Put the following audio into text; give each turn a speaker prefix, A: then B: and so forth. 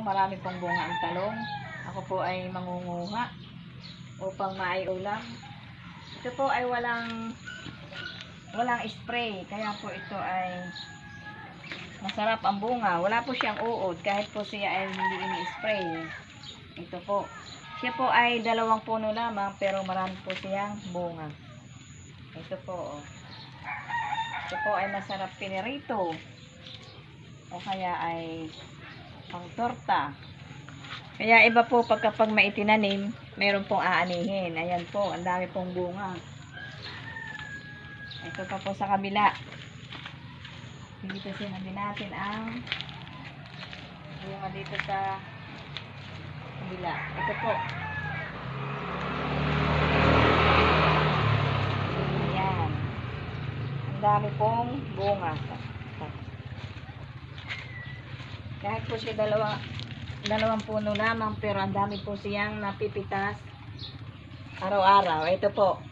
A: marami pong bunga ang talong. Ako po ay mangunguha upang maiulam. Ito po ay walang spray, kaya po ito ay masarap ang bunga. Wala po siyang uod kahit po siya ay hindi ini-spray. Ito po. Siya po ay 2 puno lamang pero marami po siyang bunga. Ito po. Ito po ay masarap pinirito. O kaya ay pang torta. Kaya iba po kapag maitinanim, meron pong aanihin. Ayan po, ang dami pong bunga. Ito pa po sa kabila. Dito sinabi natin ang bunga dito sa kabila. Ito po. Ayan. Ang dami pong bunga. Kahit po siya 2 puno lamang, pero ang dami po siyang napipitas araw-araw. Ito po.